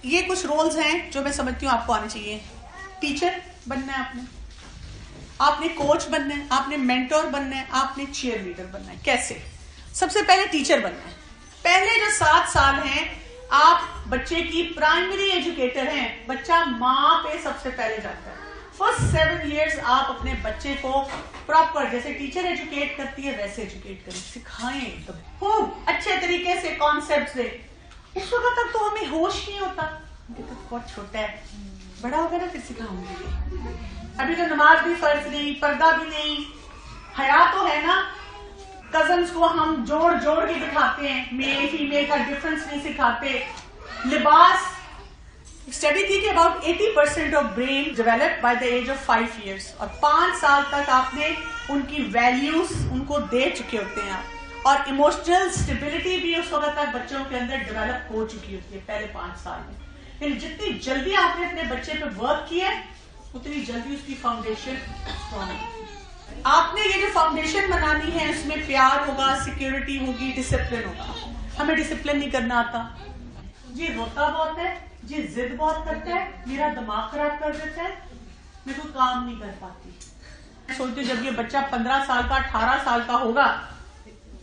یہ کچھ رولز ہیں جو میں سمجھتی ہوں آپ کو آنے چاہیے. ٹیچر بننا ہے آپ نے کوچ بننا ہے, آپ نے مینٹور بننا ہے, آپ نے چیئر لیڈر بننا ہے. کیسے؟ سب سے پہلے ٹیچر بننا ہے. پہلے جو 7 سال ہیں آپ بچے کی پرائمری ایجوکیٹر ہیں. بچہ ماں پہ سب سے پہلے جاتا ہے. فرسٹ 7 ایئرز آپ اپنے بچے کو پراپر جیسے ٹیچر ایجوکیٹ کرتی ہے ویسے ایجوکیٹ کریں, سکھائیں خوب اچھے طریقے سے کانسیپٹ سے. اس وقت تک تو ہمیں ہوش نہیں ہوتا, بہت چھوٹا ہے, بڑا ہوگا نا پھر سکھاؤں گی. ابھی تو نماز بھی فرض نہیں, پردہ بھی نہیں, حیا تو ہے نا. کزنس کو ہم جوڑ جوڑ کے دکھاتے ہیں, میل فیمیل کا ڈفرنس نہیں سکھاتے. لباس اسٹڈی تھی کہ about 80% of brain develop by the age of 5 years, اور 5 سال تک آپ نے ان کی ویلیوز ان کو دے چکے ہوتے ہیں آپ, اور ایموشنل اسٹیبلٹی بھی اس وقت تک بچوں کے اندر ڈیولپ ہو چکی ہوتی ہے پہلے 5 سال میں. لیکن جتنی جلدی آپ نے اپنے بچے پہ ورک کیا اتنی جلدی اس کی فاؤنڈیشن اسٹرانگ ہوگی. آپ نے یہ جو فاؤنڈیشن بنانی ہے اس میں پیار ہوگا, سیکورٹی ہوگی, ڈسپلن ہوگا. ہمیں ڈسپلن نہیں کرنا آتا, جی روتا بہت ہے, جی ضد بہت کرتا ہے, میرا دماغ خراب کر دیتا ہے, میں کوئی کام نہیں کر پاتی. سوچتی جب یہ بچہ 15 سال کا 18 سال کا ہوگا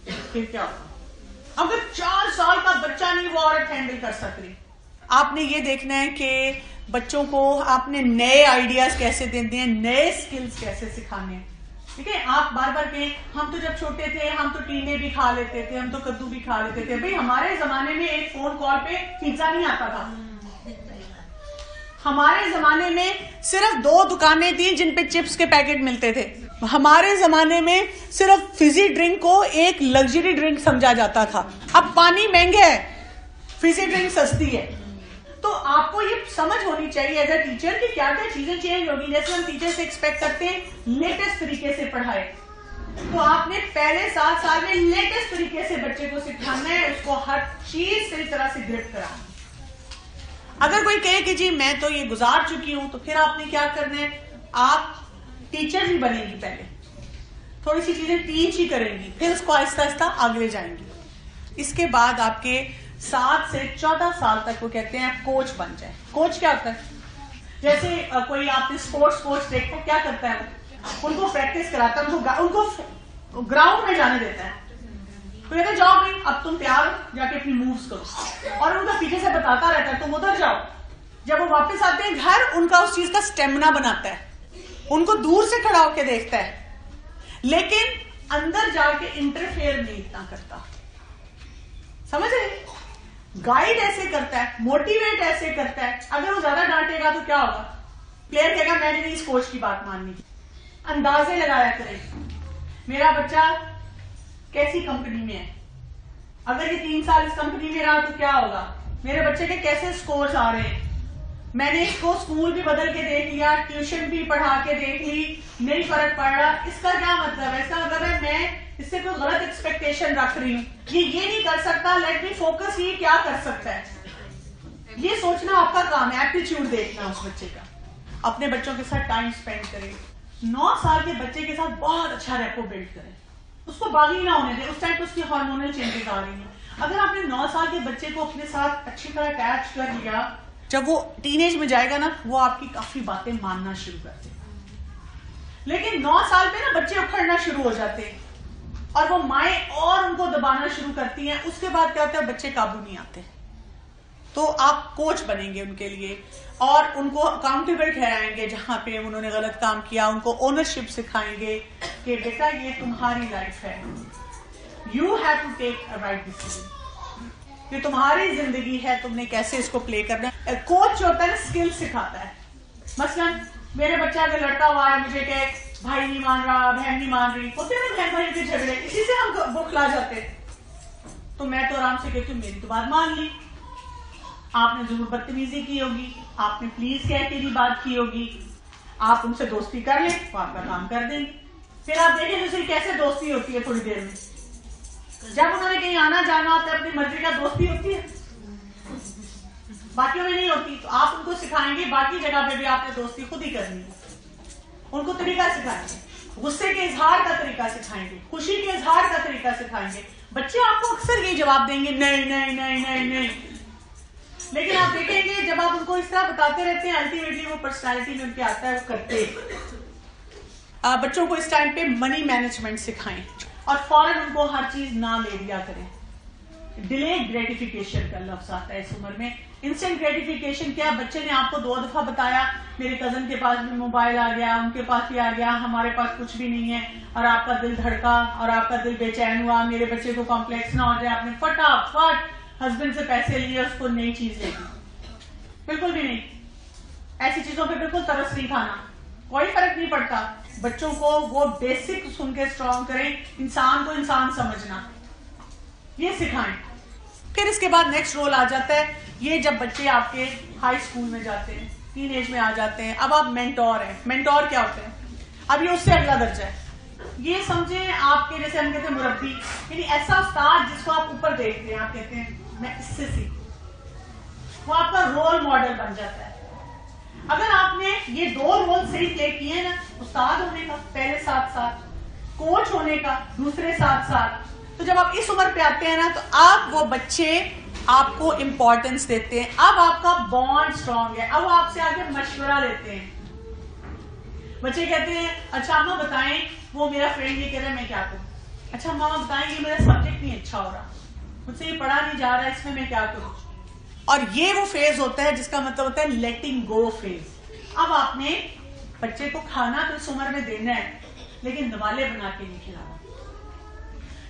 پھر کیا ہوگا. اگر 4 سال کا بچہ نہیں وہ عورت ہینڈل کر سکتی. آپ نے یہ دیکھنا ہے کہ بچوں کو آپ نے نئے آئیڈیاز کیسے دینے ہیں, نئے سکلز کیسے سکھانے ہیں. ٹھیک ہے, آپ بار بار کہیں ہم تو جب چھوٹے تھے ہم تو ٹینے بھی کھا لیتے تھے, ہم تو کدو بھی کھا لیتے تھے. بھئی ہمارے زمانے میں ایک فون کال پہ پیزا نہیں آتا تھا. ہمارے زمانے میں صرف 2 دکانیں تھیں جن پہ چپس کے پیکٹ ملتے تھے. ہمارے زمانے میں صرف فزی ڈرنک کو ایک لگژری ڈرنک سمجھا جاتا تھا. اب پانی مہنگا ہے, فزی ڈرنک سستی ہے. تو آپ کو یہ سمجھ ہونی چاہیے ایز اے ٹیچر کہ کیا کیا چیزیں چینج ہوگی. جیسے ہم ٹیچر سے ایکسپیکٹ کرتے ہیں لیٹسٹ طریقے سے پڑھائے, تو آپ نے پہلے 7 سال میں لیٹسٹ طریقے سے بچے کو سکھانا ہے, اس کو ہر چیز صحیح طرح سے گرفت کرانا. اگر کوئی کہے کہ جی میں تو یہ گزار چکی ہوں, تو پھر آپ نے کیا کرنا ہے, آپ ٹیچر بھی بنیں گی, پہلے تھوڑی سی چیزیں ٹیچ ہی کریں گی, پھر اس کو آہستہ آہستہ آگے لے جائیں گی. اس کے بعد آپ کے 7 سے 14 سال تک وہ کہتے ہیں آپ کوچ بن جائیں. کوچ کیا ہوتا ہے, جیسے کوئی آپ نے اسپورٹس کوچ دیکھو کیا کرتا ہے, ان کو پریکٹس کراتا ہے, ان کو گراؤنڈ میں جانے دیتا ہے. تو کہتے ہیں جاؤ بھائی اب تم تیار جا کے اپنی مووز کرو, اور ان کا پیچھے سے بتاتا رہتا ہے تم ادھر جاؤ. جب وہ واپس آتے ہیں گھر, ان کا اس چیز کا اسٹیمنا بناتا ہے, ان کو دور سے کھڑا ہو کے دیکھتا ہے, لیکن اندر جا کے انٹرفیئر نہیں اتنا کرتا. سمجھ رہے, گائیڈ ایسے کرتا ہے, موٹیویٹ ایسے کرتا ہے. اگر وہ زیادہ ڈانٹے گا تو کیا ہوگا, پلیئر کہے گا میں نے نہیں اس کوچ کی بات ماننی. اندازے لگایا کرے میرا بچہ کیسی کمپنی میں ہے, اگر یہ 3 سال اس کمپنی میں رہا تو کیا ہوگا, میرے بچے کے کیسے سکورز آ رہے ہیں. میں نے اس کو اسکول بھی بدل کے دیکھ لیا, ٹیوشن بھی پڑھا کے دیکھ لی, نہیں فرق پڑ رہا. اس کا کیا مطلب ہے, اس کا مطلب ہے میں اس سے کوئی غلط ایکسپیکٹیشن رکھ رہی ہوں. یہ نہیں کر سکتا, لیٹ می فوکس, یہ کیا کر سکتا ہے. یہ سوچنا آپ کا کام ہے, ایپٹیچیوڈ دیکھنا اس بچے کا. اپنے بچوں کے ساتھ ٹائم اسپینڈ کریں. 9 سال کے بچے کے ساتھ بہت اچھا ریپو بلڈ کریں, اس کو باغی نہ ہونے دیں. اس ٹائم پہ اس کی ہارمونل چینجز آ رہی ہیں. اگر آپ نے 9 سال کے بچے کو اپنے ساتھ اچھی طرح اٹیچ کر لیا, جب وہ ٹین ایج میں جائے گا نا, وہ آپ کی کافی باتیں ماننا شروع کر دے گا. لیکن 9 سال پہ نا بچے اکھڑنا شروع ہو جاتے ہیں, اور وہ مائیں اور ان کو دبانا شروع کرتی ہیں. اس کے بعد کیا ہوتا ہے, بچے قابو نہیں آتے. تو آپ کوچ بنیں گے ان کے لیے, اور ان کو اکاؤنٹیبل ٹھہرائیں گے جہاں پہ انہوں نے غلط کام کیا. ان کو اونرشپ سکھائیں گے کہ بیٹا یہ تمہاری لائف ہے, you have to take a right decision, یہ تمہاری زندگی ہے, تم نے کیسے اس کو پلے کرنا ہے. کوچ جو ہوتا ہے نا اسکل سکھاتا ہے. مثلا میرے بچہ اگر لڑتا ہوا ہے مجھے کہ بھائی نہیں مان رہا, بہن نہیں مان رہی, ہوتے نا بہن بھائی کے جھگڑے, اسی سے ہم بخلا جاتے. تو میں تو آرام سے کہتی ہوں میری تو بات مان لی, آپ نے ضرور بدتمیزی کی ہوگی, آپ نے پلیز کہہ کے بھی بات کی ہوگی, آپ ان سے دوستی کر لیں تو آپ کا کام کر دیں گے. پھر آپ دیکھیں دوسری کیسے دوستی ہوتی ہے تھوڑی دیر میں. جب انہوں نے کہیں آنا جانا ہوتا ہے اپنی مرضی کا دوستی ہوتی ہے, باقیوں میں نہیں ہوتی. تو آپ ان کو سکھائیں گے باقی جگہ پہ بھی آپ نے دوستی خود ہی کرنی ہے. ان کو طریقہ سکھائیں گے, غصے کے اظہار کا طریقہ سکھائیں گے, خوشی کے اظہار کا طریقہ سکھائیں گے. بچے آپ کو اکثر یہ جواب دیں گے نہیں نہیں نہیں نہیں نہیں, لیکن آپ دیکھیں گے جب آپ ان کو اس طرح بتاتے رہتے ہیں الٹیمیٹلی وہ پرسنالٹی میں ان کے آتا ہے، وہ کرتے ہیں۔ بچوں کو اس ٹائم پہ منی مینجمنٹ سکھائیں اور فوراً ان کو ہر چیز نہ لے دیا کریں۔ ڈیلے گریٹیفیکیشن کا لفظ آتا ہے اس عمر میں۔ انسٹنٹ گریٹیفیکیشن کیا؟ بچے نے آپ کو 2 دفعہ بتایا میرے کزن کے پاس بھی موبائل آ گیا، ان کے پاس بھی آ گیا، ہمارے پاس کچھ بھی نہیں ہے، اور آپ کا دل دھڑکا اور آپ کا دل بے چین ہوا، میرے بچے کو کمپلیکس نہ ہو جائے، آپ نے فٹافٹ ہسبینڈ سے پیسے لیے، اس کو نئی چیز لے دی۔ بالکل بھی نہیں، ایسی چیزوں پہ بالکل ترس نہیں کھانا، کوئی فرق نہیں پڑتا۔ بچوں کو وہ بیسک سن کے اسٹرانگ کریں، انسان کو انسان سمجھنا، یہ سکھائیں۔ پھر اس کے بعد نیکسٹ رول آ جاتا ہے، یہ جب بچے آپ کے ہائی اسکول میں جاتے ہیں، ٹین ایج میں آ جاتے ہیں، اب آپ مینٹور ہیں۔ مینٹور کیا ہوتے ہیں؟ اب یہ اس سے اگلا درجہ ہے، یہ سمجھیں آپ کے جیسے ہم کہتے ہیں مربی، یعنی ایسا استاد جس کو آپ اوپر دیکھتے ہیں، آپ کہتے ہیں میں اس سے سیکھوں، وہ آپ کا رول ماڈل بن جاتا ہے۔ اگر آپ نے یہ 2 رول صحیح پلے کیے نا، استاد ہونے کا پہلے ساتھ، کوچ ہونے کا دوسرے ساتھ، تو جب آپ اس عمر پہ آتے ہیں نا تو آپ وہ بچے آپ کو امپورٹنس دیتے ہیں، اب آپ کا بانڈ اسٹرانگ ہے، اب آپ سے آگے مشورہ لیتے ہیں۔ بچے کہتے ہیں اچھا اماں بتائیں وہ میرا فرینڈ یہ کہہ رہا ہے میں کیا کروں، اچھا ماما بتائیں یہ میرا سبجیکٹ نہیں اچھا ہو رہا، مجھ سے یہ پڑھا نہیں جا رہا، اس میں کیا کروں۔ اور یہ وہ فیز ہوتا ہے جس کا مطلب ہوتا ہے لیٹنگ گو فیز۔ اب آپ نے بچے کو کھانا تو اس عمر میں دینا ہے لیکن دوالے بنا کے نہیں کھلانا،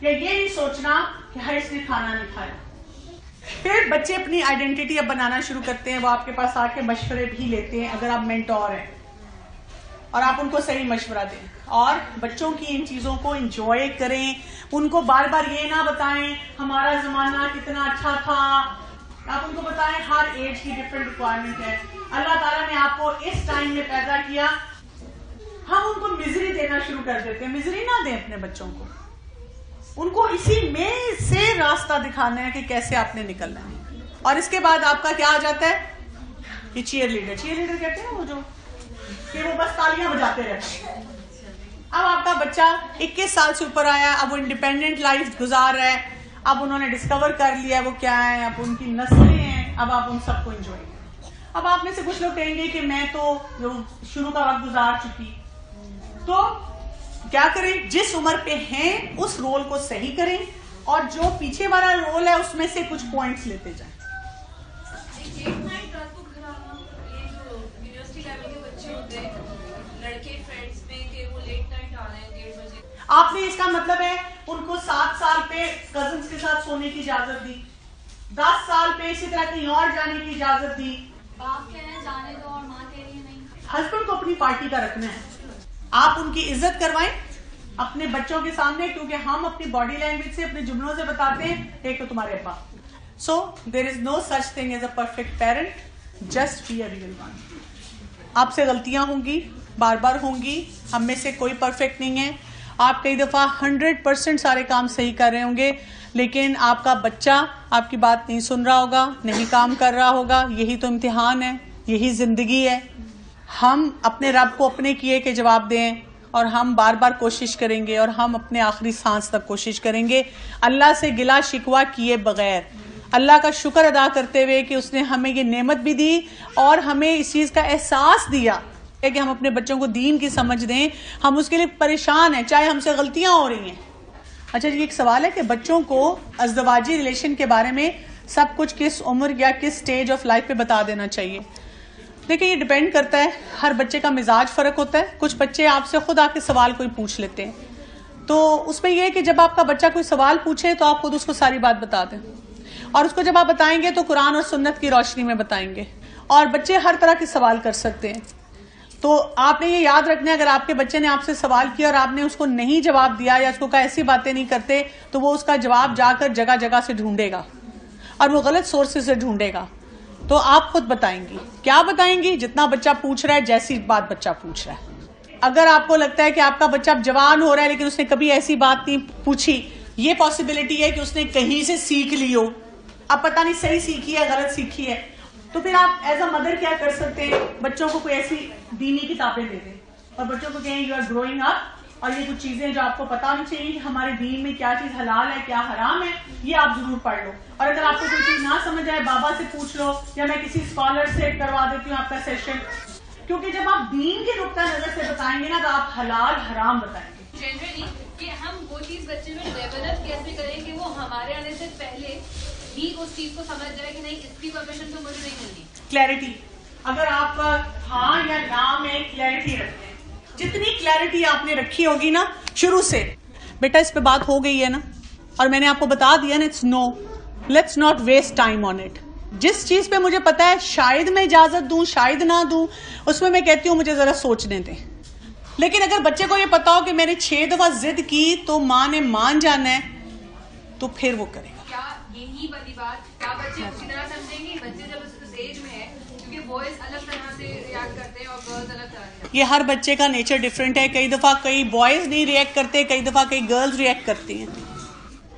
یا یہ نہیں سوچنا کہ ہر اس نے کھانا نہیں کھایا۔ پھر بچے اپنی آئیڈینٹی اب بنانا شروع کرتے ہیں، وہ آپ کے پاس آ کے مشورے بھی لیتے ہیں اگر آپ مینٹور ہیں، اور آپ ان کو صحیح مشورہ دیں، اور بچوں کی ان چیزوں کو انجوائے کریں، ان کو بار بار یہ نہ بتائیں ہمارا زمانہ کتنا اچھا تھا، آپ ان کو بتائیں ہر ایج کی ڈفرینٹ ریکوائرمنٹ ہے، اللہ تعالیٰ نے آپ کو اس ٹائم میں پیدا کیا۔ ہم ان کو مزری دینا شروع کر دیتے ہیں، مزری نہ دیں اپنے بچوں کو، ان کو اسی میں سے راستہ دکھانا ہے کہ کیسے آپ نے نکلنا ہے۔ اور اس کے بعد آپ کا کیا آ جاتا ہے؟ یہ چیئر لیڈر کہتے ہیں وہ جو کہ وہ بس تالیاں بجاتے رہتے ہیں۔ اب آپ کا بچہ 21 سال سے اوپر آیا، اب وہ انڈیپینڈنٹ لائف گزار رہا ہے، اب انہوں نے ڈسکور کر لیا وہ کیا ہے، اب ان کی نسلیں ہیں، اب آپ ان سب کو انجوائے کریں۔ اب آپ میں سے کچھ لوگ کہیں گے کہ میں تو شروع کا وقت گزار چکی، تو کیا کریں؟ جس عمر پہ ہیں اس رول کو صحیح کریں، اور جو پیچھے والا رول ہے اس میں سے کچھ پوائنٹس لیتے جائیں۔ آپ نے اس کا مطلب ہے ان کو 7 سال پہ کزنس کے ساتھ سونے کی اجازت دی، 10 سال پہ اسی طرح کہیں اور جانے کی اجازت دی، باپ کہہ رہے ہیں جانے دو اور ماں کہہ رہی ہے نہیں۔ ہسبینڈ کو اپنی پارٹی کا رکھنا ہے، آپ ان کی عزت کروائیں اپنے بچوں کے سامنے، کیونکہ ہم اپنی باڈی لینگویج سے اپنے جملوں سے بتاتے ہیں ایک تو تمہارے ابا۔ So there is no such thing as a perfect parent, just be a real one. آپ سے غلطیاں ہوں گی، بار بار ہوں گی، ہم میں سے کوئی پرفیکٹ نہیں ہے، آپ کئی دفعہ 100% سارے کام صحیح کر رہے ہوں گے، لیکن آپ کا بچہ آپ کی بات نہیں سن رہا ہوگا، نہیں کام کر رہا ہوگا، یہی تو امتحان ہے، یہی زندگی ہے۔ ہم اپنے رب کو اپنے کیے کے جواب دیں، اور ہم بار بار کوشش کریں گے، اور ہم اپنے آخری سانس تک کوشش کریں گے اللہ سے گلا شکوہ کیے بغیر، اللہ کا شکر ادا کرتے ہوئے کہ اس نے ہمیں یہ نعمت بھی دی اور ہمیں اس چیز کا احساس دیا کہ ہم اپنے بچوں کو دین کی سمجھ دیں۔ ہم اس کے لیے پریشان ہیں چاہے ہم سے غلطیاں ہو رہی ہیں۔ اچھا جی، ایک سوال ہے کہ بچوں کو ازدواجی ریلیشن کے بارے میں سب کچھ کس عمر یا کس سٹیج آف لائف پہ بتا دینا چاہیے؟ دیکھیں یہ ڈیپینڈ کرتا ہے، ہر بچے کا مزاج فرق ہوتا ہے۔ کچھ بچے آپ سے خود آ کے سوال کوئی پوچھ لیتے ہیں، تو اس میں یہ ہے کہ جب آپ کا بچہ کوئی سوال پوچھے تو آپ خود اس کو ساری بات بتا دیں، اور اس کو جب آپ بتائیں گے تو قرآن اور سنت کی روشنی میں بتائیں گے۔ اور بچے ہر طرح کے سوال کر سکتے ہیں، تو آپ نے یہ یاد رکھنا ہے اگر آپ کے بچے نے آپ سے سوال کیا اور آپ نے اس کو نہیں جواب دیا یا اس کو کہا ایسی باتیں نہیں کرتے، تو وہ اس کا جواب جا کر جگہ جگہ سے ڈھونڈے گا اور وہ غلط سورسز سے ڈھونڈے گا۔ تو آپ خود بتائیں گی، کیا بتائیں گی؟ جتنا بچہ پوچھ رہا ہے، جیسی بات بچہ پوچھ رہا ہے۔ اگر آپ کو لگتا ہے کہ آپ کا بچہ اب جوان ہو رہا ہے لیکن اس نے کبھی ایسی بات نہیں پوچھی، یہ پاسبلٹی ہے کہ اس نے کہیں سے سیکھ لی ہو، اب پتہ نہیں صحیح سیکھی ہے غلط سیکھی ہے، تو پھر آپ ایز اے مدر کیا کر سکتے ہیں؟ بچوں کو کوئی ایسی دینی کتابیں دے دیں اور بچوں کو کہیں یو آر گروئنگ اپ اور یہ کچھ چیزیں جو آپ کو پتا ہونی چاہیے کہ ہمارے دین میں کیا چیز حلال ہے کیا حرام ہے، یہ آپ ضرور پڑھ لو. اور اگر آپ کو کوئی چیز نہ سمجھ آئے بابا سے پوچھ لو، یا میں کسی اسکالر سے کروا دیتی ہوں آپ کا سیشن. کیونکہ جب آپ دین کے نقطہ نظر سے بتائیں گے نا تو آپ حلال حرام بتائیں گے. جنرلی کہ ہم وہ چیز بچے میں ڈیولپ کیسے کریں کہ وہ ہمارے آنے سے پہلے ہی اس چیز کو سمجھ جائے کہ نہیں اس کی پرمیشن تو مجھے نہیں ملنی. کلیئرٹی، اگر آپ ہاں یا نہ میں کلیئرٹی رکھتے ہیں، جتنی کلیئرٹی آپ نے رکھی ہوگی نا شروع سے، بیٹا اس پہ بات ہو گئی ہے نا اور میں نے آپ کو بتا دیا نا، it's no, let's not waste time on it. جس چیز پہ مجھے پتا ہے شاید میں اجازت دوں شاید نہ دوں، اس میں کہتی ہوں مجھے ذرا سوچنے دیں. لیکن اگر بچے کو یہ پتا ہو کہ میں نے 6 دفعہ ضد کی تو ماں نے مان جانا ہے تو پھر وہ کرے گا. کیا یہی والی بات کیا بچے اسی طرح سمجھیں گے؟ بچے جب اس ایج میں ہے، کیونکہ بوائز الگ طرح سے ریئیکٹ کرتے ہیں اور گرلز الگ طرح سے. یہ ہر بچے کا نیچر ڈفرینٹ ہے. کئی دفعہ کئی بوائز نہیں ریئیکٹ کرتے، کئی دفعہ کئی گرلز ریئیکٹ کرتی ہیں.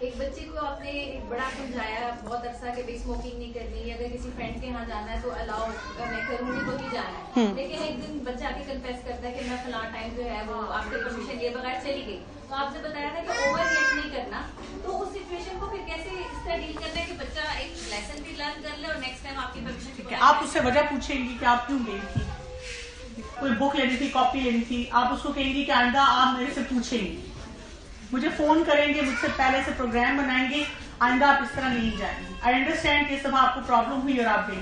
ایک بچے کو آپ نے بڑا سمجھایا بہت عرصہ کہ بھائی اسموکنگ نہیں کرنی، اگر کسی فرینڈ کے یہاں جانا ہے تو الاؤ میں کروں گی تو ہی جانا ہے. لیکن ایک دن بچہ آ کے کنفیس کرتا ہے کہ میں فلاں ٹائم جو ہے وہ آپ کے پرمیشن لیے بغیر چلی گئی، تو آپ سے بتایا تھا کہ اوور ریئیکٹ نہیں کرنا. تو اس سچویشن کو پھر کیسے اس طرح ڈیل کرنا ہے کہ بچہ ایک لیسن بھی لرن کر لے اور نیکسٹ ٹائم آپ کی پرمیشن کی آپ اس سے وجہ پوچھیں گی کہ آپ کیوں گئی تھی، کوئی بک لینی تھی کاپی لینی تھی، آپ اس کو کہیں گی کہ آئندہ آپ میرے سے پوچھیں گی، مجھے فون کریں گے، مجھ سے پہلے سے پروگرام بنائیں گے، آئندہ آپ اس طرح نہیں جائیں گے. آئی انڈرسٹینڈ کہ اس دفعہ آپ کو پرابلم ہوئی اور آپ گئی،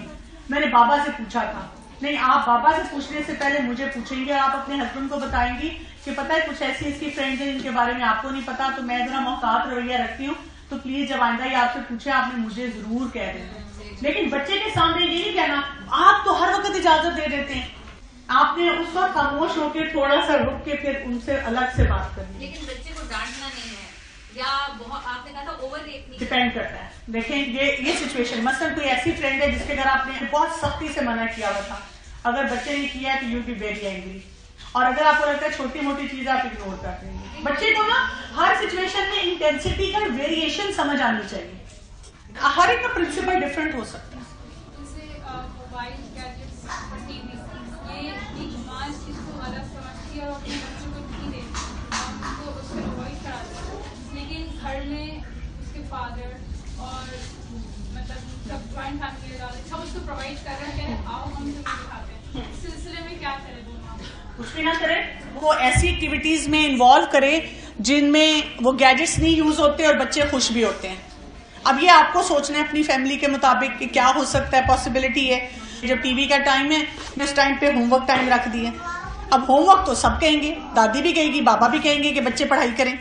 میں نے بابا سے پوچھا تھا. نہیں، آپ بابا سے پوچھنے سے پہلے مجھے پوچھیں گے اور آپ اپنے ہسبینڈ کو بتائیں گی کہ پتہ ہے کچھ ایسی اس کی فرینڈ ہیں جن کے بارے میں آپ کو نہیں پتا، تو میں ذرا محتاط رویہ رکھتی ہوں، تو پلیز جب آئندہ یہ آپ سے پوچھے آپ نے مجھے ضرور کہہ دینا. لیکن بچے کے سامنے یہ نہیں کہنا. آپ تو ہر وقت اجازت دے دیتے ہیں، آپ نے اس وقت خاموش ہو کے تھوڑا سا رک کے پھر ان سے الگ سے بات کرنی. لیکن بچے کو ڈانٹنا نہیں ہے یا بہت آپ نے کہا تھا اوور ریئیکٹ نہیں. ڈپینڈ کرتا ہے. دیکھیں یہ سچویشن، مثلا کوئی ایسی فرینڈ ہے جس کے گھر آپ نے بہت سختی سے منع کیا ہوا تھا، اگر بچے نے کیا ہے تو یو بی ویری اینگری، اور اگر آپ کو لگتا ہے چھوٹی موٹی چیز آپ اگنور کر دیں گے. بچے کو نا ہر سچویشن میں انٹینسٹی کا ویریشن سمجھ آنی چاہیے. ہر ایک کا پرنسپل ڈفرینٹ ہو سکتا ہے. جیسے موبائل گیجٹس اور ٹی وی، یہ ایک ماں اس چیز کو الگ سمجھتی ہے اور اپنے بچوں کو نہیں دیتی، اس کو اس سے اوائڈ کراتی ہے. لیکن گھر میں اس کے فادر اور مطلب جب جوائنٹ فیملی لگا سب اس کو پرووائڈ کر رہے ہیں، آؤ ہم تمہیں دکھاتے ہیں. اس سلسلے میں کیا کرے وہ ماں؟ کچھ بھی نہ کرے، وہ ایسی ایکٹیویٹیز میں انوالو کرے جن میں وہ گیجٹس نہیں یوز ہوتے اور بچے خوش بھی ہوتے ہیں. اب یہ آپ کو سوچنا ہے اپنی فیملی کے مطابق کہ کیا ہو سکتا ہے. پاسبلٹی ہے جب ٹی وی کا ٹائم ہے اس ٹائم پہ ہوم ورک ٹائم رکھ دیے. اب ہوم ورک تو سب کہیں گے، دادی بھی کہے گی، بابا بھی کہیں گے کہ بچے پڑھائی کریں.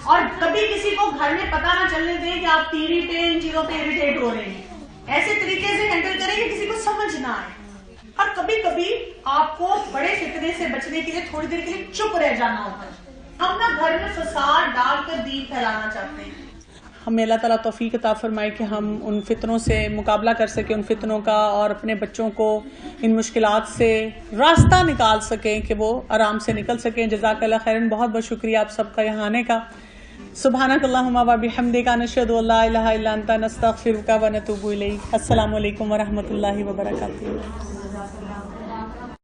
اور کبھی کسی کو گھر میں پتہ نہ چلنے دیں کہ آپ ٹی وی پہ ان چیزوں پہ اریٹیٹ ہو رہے ہیں. ایسے طریقے سے ہینڈل کریں کہ کسی کو سمجھ نہ آئے. اور کبھی کبھی آپ کو بڑے فتنے سے بچنے کے لیے تھوڑی دیر کے لیے چپ رہ جانا ہوتا ہے. ہم نا گھر میں فساد ڈال کر دین پھیلانا چاہتے ہیں. ہمیں اللہ تعالیٰ توفیق عطا فرمائے کہ ہم ان فتنوں سے مقابلہ کر سکیں، ان فتنوں کا، اور اپنے بچوں کو ان مشکلات سے راستہ نکال سکیں کہ وہ آرام سے نکل سکیں. جزاک اللہ خیرن. بہت بہت شکریہ آپ سب کا یہاں آنے کا. سبحانک اللہم و بحمدک، نشہد ان لا الہ الا انت، نستغفرک و نتوب الیک. السلام علیکم و رحمۃ اللہ وبرکاتہ.